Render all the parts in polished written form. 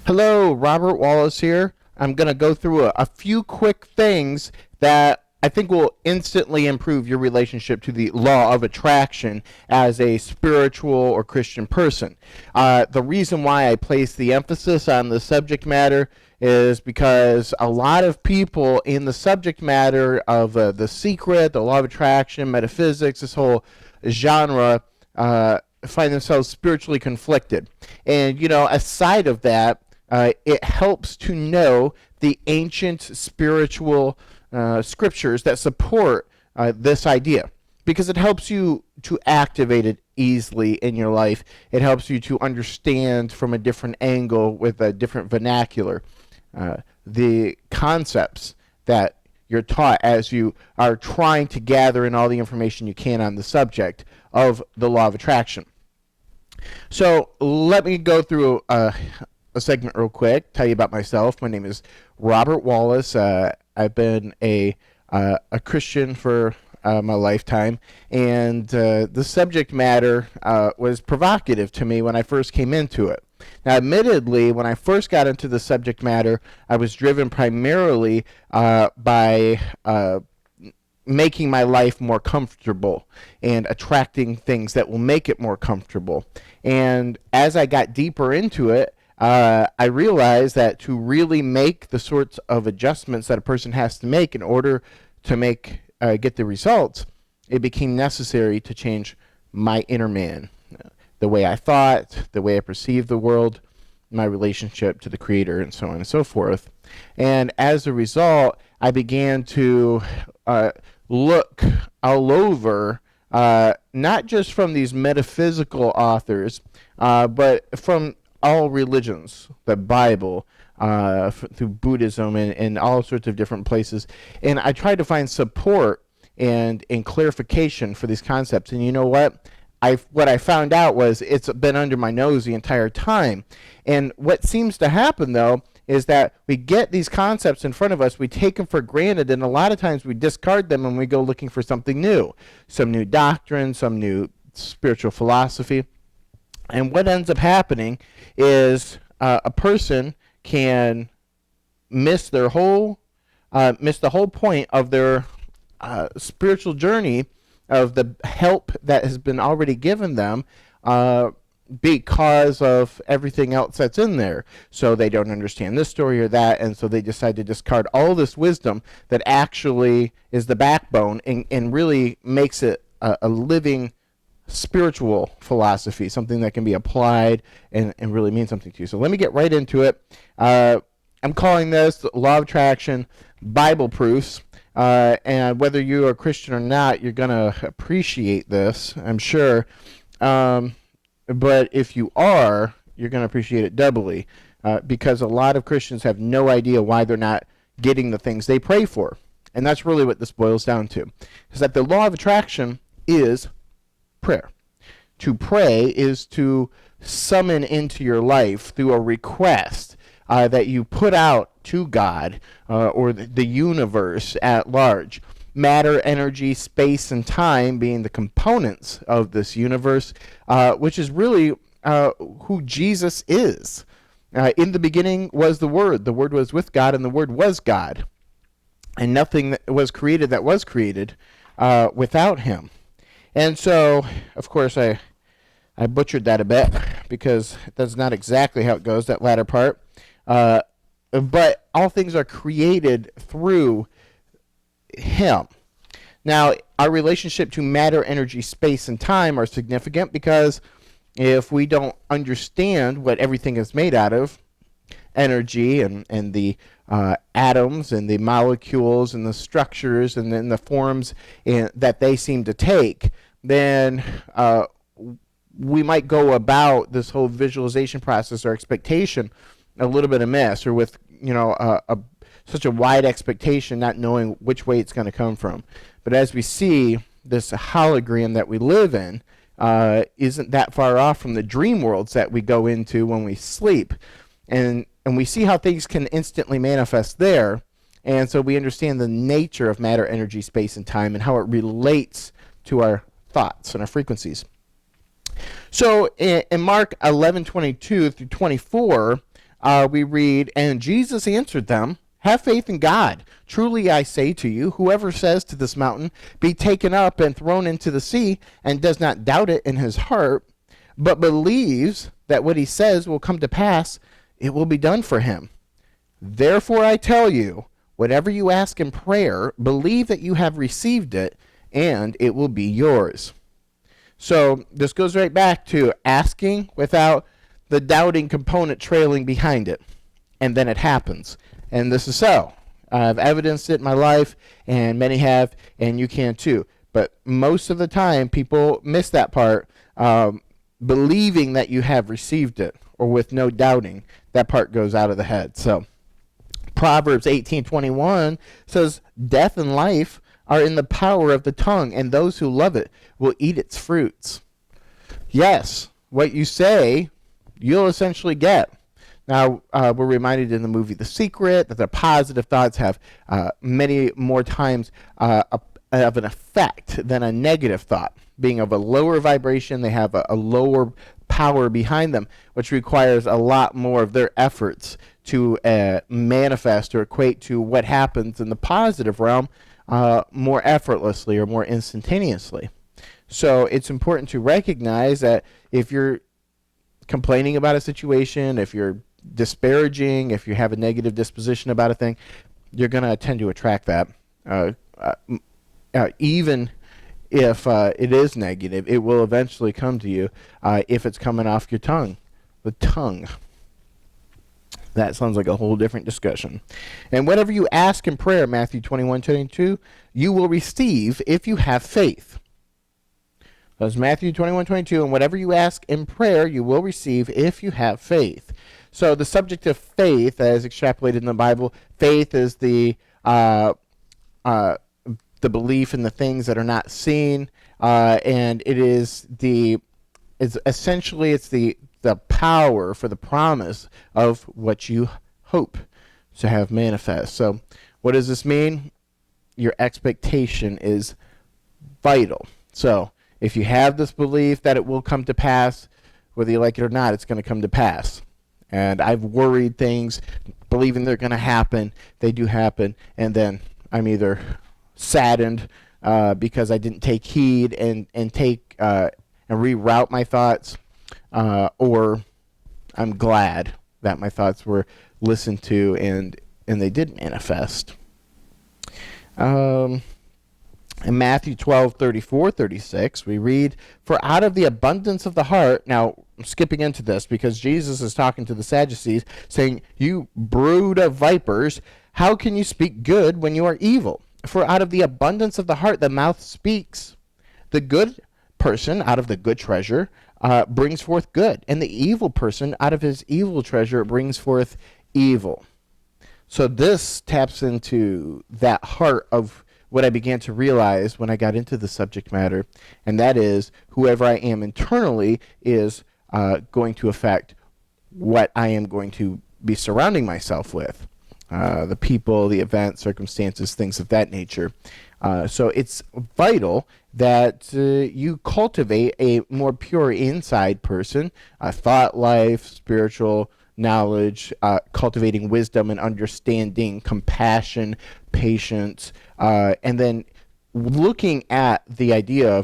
Hello, Robert Wallace here. I'm going to go through a few quick things that I think will instantly improve your relationship to the law of attraction as a spiritual or Christian person. The reason why I place the emphasis on the subject matter is because a lot of people in the subject matter of The Secret, the law of attraction, metaphysics, this whole genre, find themselves spiritually conflicted. And, aside of that, it helps to know the ancient spiritual scriptures that support this idea, because it helps you to activate it easily in your life. It helps you to understand from a different angle with a different vernacular the concepts that you're taught as you are trying to gather in all the information you can on the subject of the law of attraction. So let me go through a segment real quick, tell you about myself. My name is Robert Wallace. I've been a Christian for my lifetime, and the subject matter was provocative to me when I first came into it. Now, admittedly, when I first got into the subject matter, I was driven primarily by making my life more comfortable and attracting things that will make it more comfortable. And as I got deeper into it, I realized that to really make the sorts of adjustments that a person has to make in order to get the results, it became necessary to change my inner man, the way I thought, the way I perceived the world, my relationship to the Creator, and so on and so forth. And as a result, I began to look all over, not just from these metaphysical authors, but from all religions, the Bible, through Buddhism and all sorts of different places. And I tried to find support and clarification for these concepts. And you know what? What I found out was it's been under my nose the entire time. And what seems to happen, though, is that we get these concepts in front of us, we take them for granted, and a lot of times we discard them and we go looking for something new, some new doctrine, some new spiritual philosophy. And what ends up happening is a person can miss the whole point of their spiritual journey, of the help that has been already given them, because of everything else that's in there. So they don't understand this story or that, and so they decide to discard all this wisdom that actually is the backbone and really makes it a living spiritual philosophy, something that can be applied and really mean something to you. So let me get right into it. I'm calling this Law of Attraction Bible Proofs. And whether you're a Christian or not, you're going to appreciate this, I'm sure. But if you are, you're going to appreciate it doubly, because a lot of Christians have no idea why they're not getting the things they pray for. And that's really what this boils down to, is that the law of attraction is prayer. To pray is to summon into your life through a request that you put out to God, or the universe at large. Matter, energy, space, and time being the components of this universe, which is really who Jesus is. In the beginning was the Word was with God, and the Word was God. And nothing that was created without Him. And so, of course, I butchered that a bit, because that's not exactly how it goes, that latter part. But all things are created through Him. Now, our relationship to matter, energy, space, and time are significant, because if we don't understand what everything is made out of, energy and the atoms and the molecules and the structures and then the forms that they seem to take, then we might go about this whole visualization process or expectation a little bit amiss, or with such a wide expectation, not knowing which way it's going to come from. But as we see, this hologram that we live in isn't that far off from the dream worlds that we go into when we sleep, and we see how things can instantly manifest there. And so we understand the nature of matter, energy, space, and time, and how it relates to our thoughts and our frequencies. So in Mark 11:22 through 24, we read, "And Jesus answered them, 'Have faith in God. Truly I say to you, whoever says to this mountain, be taken up and thrown into the sea, and does not doubt it in his heart, but believes that what he says will come to pass, it will be done for him. Therefore I tell you, whatever you ask in prayer, believe that you have received it, and it will be yours.'" So this goes right back to asking without the doubting component trailing behind it. And then it happens. And this is so. I've evidenced it in my life, and many have, and you can too. But most of the time, people miss that part, believing that you have received it, or with no doubting. That part goes out of the head. So Proverbs 18:21 says, "Death and life are in the power of the tongue, and those who love it will eat its fruits." Yes, what you say, you'll essentially get. Now, we're reminded in the movie The Secret that the positive thoughts have many more times of an effect than a negative thought. Being of a lower vibration, they have a lower power behind them, which requires a lot more of their efforts to manifest or equate to what happens in the positive realm more effortlessly or more instantaneously. So it's important to recognize that if you're complaining about a situation, if you're disparaging, if you have a negative disposition about a thing, you're going to tend to attract that. Even if it is negative, it will eventually come to you if it's coming off your tongue. The tongue. That sounds like a whole different discussion. "And whatever you ask in prayer," Matthew 21:22, "you will receive if you have faith." That's Matthew 21:22, "And whatever you ask in prayer, you will receive if you have faith." So the subject of faith, as extrapolated in the Bible, faith is the belief in the things that are not seen, and it's the power for the promise of what you hope to have manifest. So what does this mean? Your expectation is vital. So if you have this belief that it will come to pass, whether you like it or not, it's going to come to pass. And I've worried things, believing they're going to happen. They do happen. And then I'm either saddened because I didn't take heed and reroute my thoughts, or I'm glad that my thoughts were listened to and they did manifest. In Matthew 12:34-36, we read, "For out of the abundance of the heart," now I'm skipping into this because Jesus is talking to the Sadducees, saying, "You brood of vipers, how can you speak good when you are evil? For out of the abundance of the heart the mouth speaks. The good person out of the good treasure brings forth good, and the evil person out of his evil treasure brings forth evil." So this taps into that heart of what I began to realize when I got into the subject matter, and that is whoever I am internally is going to affect what I am going to be surrounding myself with. The people, the events, circumstances, things of that nature. So it's vital that you cultivate a more pure inside person, a thought life, spiritual knowledge, cultivating wisdom and understanding, compassion, patience, and then looking at the idea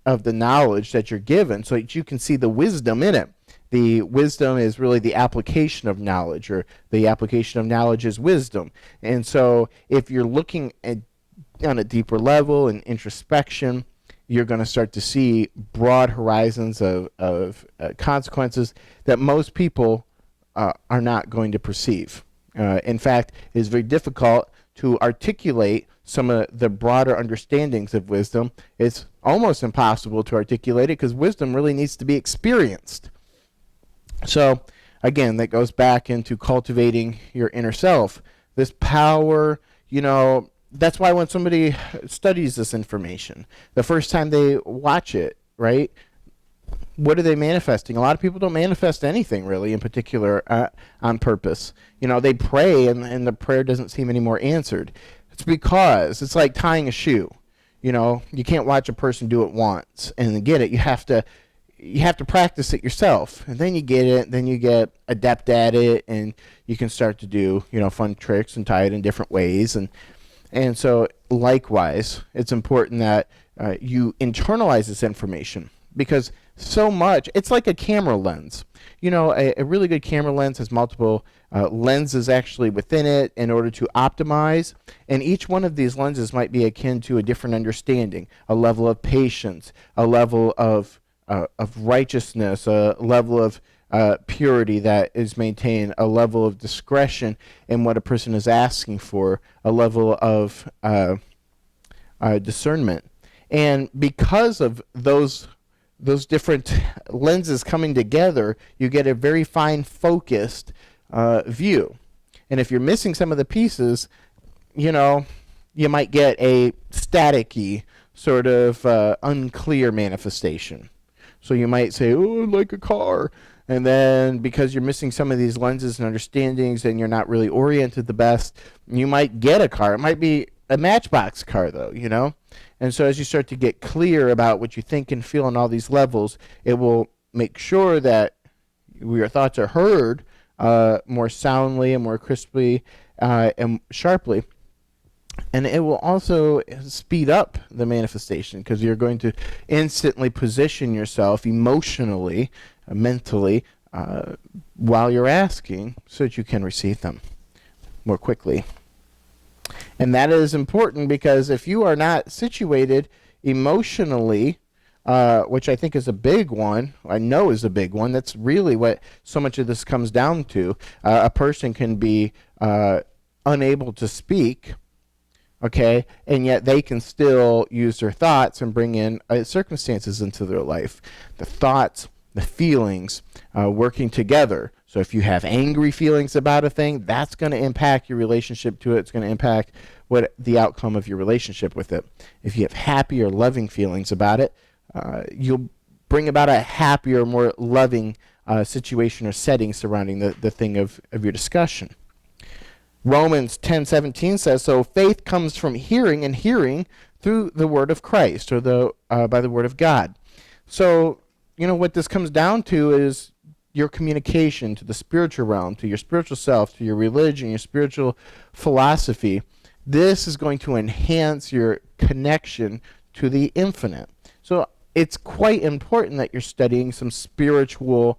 of the knowledge that you're given so that you can see the wisdom in it. The wisdom is really the application of knowledge, or the application of knowledge is wisdom. And so if you're looking on a deeper level in introspection, you're going to start to see broad horizons of consequences that most people are not going to perceive. In fact, it is very difficult to articulate some of the broader understandings of wisdom. It's almost impossible to articulate it because wisdom really needs to be experienced. So, again, that goes back into cultivating your inner self. This power, that's why when somebody studies this information, the first time they watch it, right, what are they manifesting? A lot of people don't manifest anything really in particular on purpose. They pray and the prayer doesn't seem any more answered. It's because it's like tying a shoe. You can't watch a person do it once and get it. You have to you have to practice it yourself, and then you get it, then you get adept at it, and you can start to do, fun tricks and tie it in different ways. And so likewise, it's important that you internalize this information, because so much, it's like a camera lens. A really good camera lens has multiple lenses actually within it in order to optimize, and each one of these lenses might be akin to a different understanding, a level of patience, a level of righteousness, a level of purity that is maintained, a level of discretion in what a person is asking for, a level of discernment. And because of those different lenses coming together, you get a very fine focused view. And if you're missing some of the pieces, you might get a staticky sort of unclear manifestation. So you might say, oh, like a car. And then because you're missing some of these lenses and understandings and you're not really oriented the best, you might get a car. It might be a Matchbox car, though, And so as you start to get clear about what you think and feel on all these levels, it will make sure that your thoughts are heard more soundly and more crisply and sharply. And it will also speed up the manifestation, because you're going to instantly position yourself emotionally, mentally, while you're asking, so that you can receive them more quickly. And that is important, because if you are not situated emotionally, which I think is a big one, I know is a big one, that's really what so much of this comes down to. A person can be unable to speak, okay, and yet they can still use their thoughts and bring in circumstances into their life. The thoughts, the feelings, working together. So if you have angry feelings about a thing, that's going to impact your relationship to it. It's going to impact what the outcome of your relationship with it. If you have happy or loving feelings about it, you'll bring about a happier, more loving situation or setting surrounding the thing of your discussion. Romans 10:17 says, so faith comes from hearing, and hearing through the word of Christ, or by the word of God. So, what this comes down to is your communication to the spiritual realm, to your spiritual self, to your religion, your spiritual philosophy. This is going to enhance your connection to the infinite. So it's quite important that you're studying some spiritual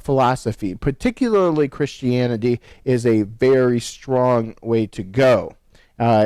philosophy. Particularly Christianity is a very strong way to go.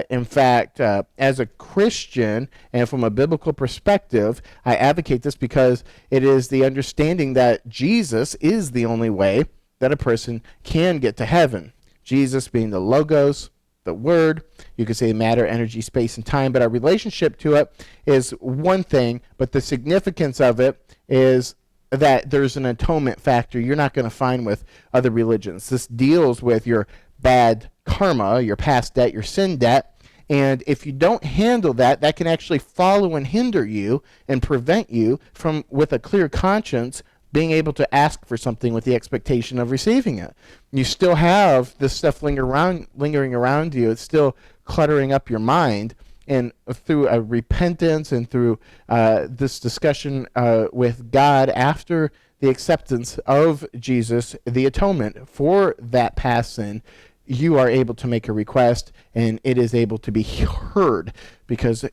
In fact, as a Christian and from a biblical perspective, I advocate this because it is the understanding that Jesus is the only way that a person can get to heaven. Jesus being the Logos, the Word, you could say matter, energy, space, and time, but our relationship to it is one thing, but the significance of it is that there's an atonement factor you're not going to find with other religions. This deals with your bad karma, your past debt, your sin debt, and if you don't handle that, that can actually follow and hinder you and prevent you from, with a clear conscience, being able to ask for something with the expectation of receiving it. You still have this stuff lingering around you. It's still cluttering up your mind. And through a repentance and through this discussion with God after the acceptance of Jesus, the atonement for that past sin, you are able to make a request, and it is able to be heard, because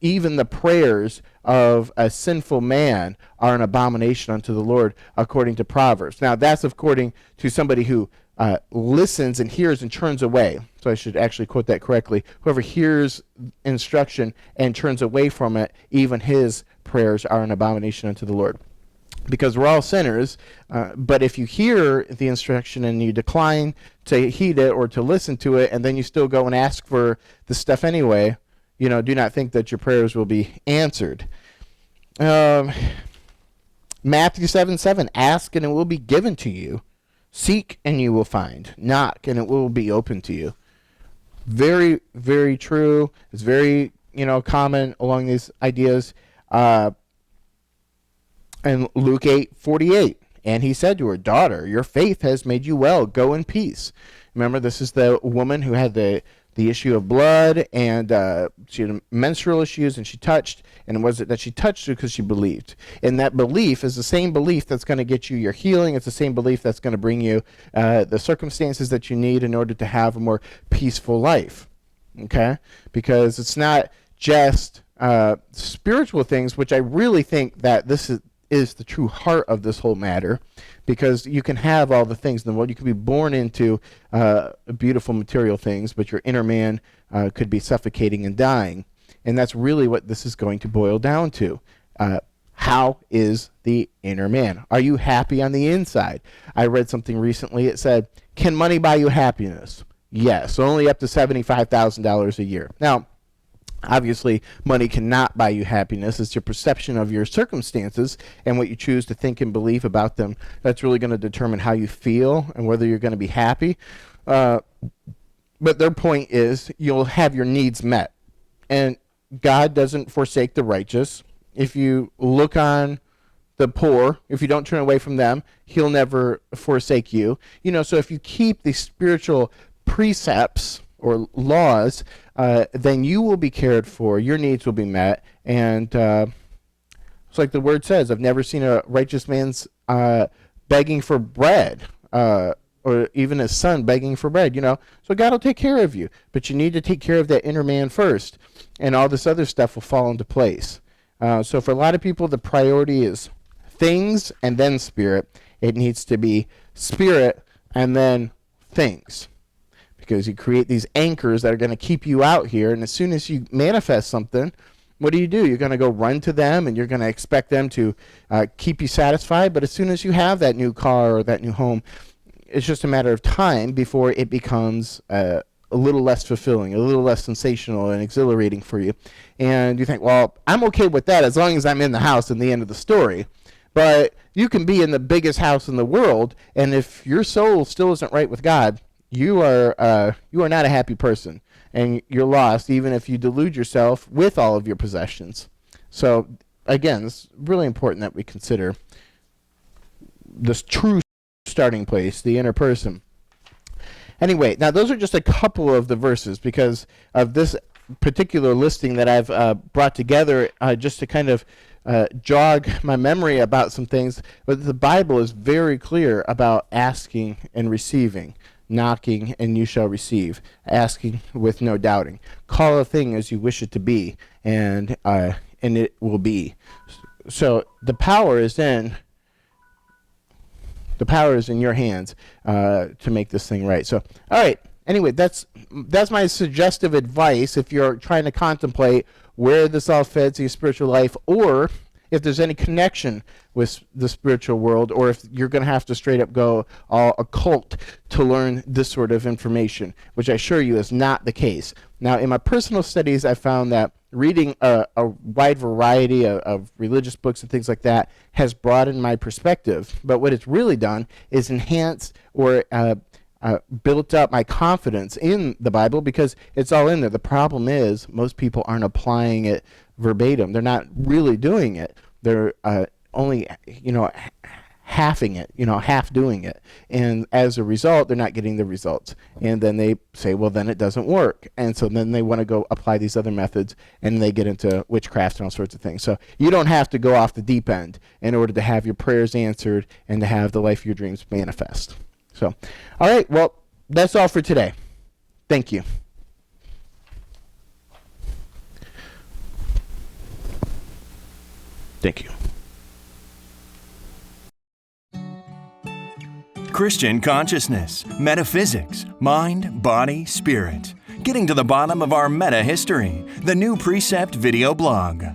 even the prayers of a sinful man are an abomination unto the Lord, according to Proverbs. Now, that's according to somebody who listens and hears and turns away. So I should actually quote that correctly. Whoever hears instruction and turns away from it, even his prayers are an abomination unto the Lord. Because we're all sinners, but if you hear the instruction and you decline to heed it or to listen to it, and then you still go and ask for the stuff anyway, do not think that your prayers will be answered. Matthew 7:7, ask and it will be given to you. Seek and you will find. Knock and it will be open to you. Very, very true. It's very, common along these ideas. And Luke 8:48, and he said to her, daughter, your faith has made you well. Go in peace. Remember, this is the woman who had the the issue of blood, and she had menstrual issues, and she touched, and was it that she touched because she believed? And that belief is the same belief that's going to get you your healing. It's the same belief that's going to bring you the circumstances that you need in order to have a more peaceful life, okay? Because it's not just spiritual things, which I really think that this is the true heart of this whole matter, because you can have all the things in the world. You could be born into beautiful material things, but your inner man could be suffocating and dying. And that's really what this is going to boil down to. How is the inner man? Are you happy on the inside? I read something recently. It said, can money buy you happiness? Yes, only up to $75,000 a year. Now, obviously, money cannot buy you happiness. It's your perception of your circumstances and what you choose to think and believe about them. That's really going to determine how you feel and whether you're going to be happy. But their point is you'll have your needs met. And God doesn't forsake the righteous. If you look on the poor, if you don't turn away from them, he'll never forsake you. So if you keep the spiritual precepts or laws, then you will be cared for, your needs will be met, and it's like the word says, I've never seen a righteous man's begging for bread, or even his son begging for bread, So God will take care of you, but you need to take care of that inner man first, and all this other stuff will fall into place. So for a lot of people, the priority is things and then spirit. It needs to be spirit and then things. Because you create these anchors that are going to keep you out here, and as soon as you manifest something, what do? You're going to go run to them, and you're going to expect them to keep you satisfied, but as soon as you have that new car or that new home, it's just a matter of time before it becomes a little less fulfilling, a little less sensational and exhilarating for you. And you think, well, I'm okay with that as long as I'm in the house in the end of the story. But you can be in the biggest house in the world, and if your soul still isn't right with God, you are not a happy person, and you're lost even if you delude yourself with all of your possessions. So again, it's really important that we consider this true starting place, the inner person. Anyway, now those are just a couple of the verses because of this particular listing that I've brought together just to kind of jog my memory about some things. But the Bible is very clear about asking and receiving. Knocking and you shall receive, asking with no doubting. Call a thing as you wish it to be, and it will be. So the power is in your hands to make this thing right. So all right. Anyway, that's my suggestive advice if you're trying to contemplate where this all fits in your spiritual life, or if there's any connection with the spiritual world, or if you're going to have to straight up go all occult to learn this sort of information, which I assure you is not the case. Now, in my personal studies, I found that reading a wide variety of religious books and things like that has broadened my perspective. But what it's really done is enhance or built up my confidence in the Bible, because it's all in there. The problem is most people aren't applying it verbatim. They're not really doing it. They're only, halving it, half doing it. And as a result, they're not getting the results. And then they say, well, then it doesn't work. And so then they want to go apply these other methods, and they get into witchcraft and all sorts of things. So you don't have to go off the deep end in order to have your prayers answered and to have the life of your dreams manifest. So, all right, well, that's all for today. Thank you. Thank you. Christian consciousness, metaphysics, mind, body, spirit. Getting to the bottom of our meta history. The New Precept video blog.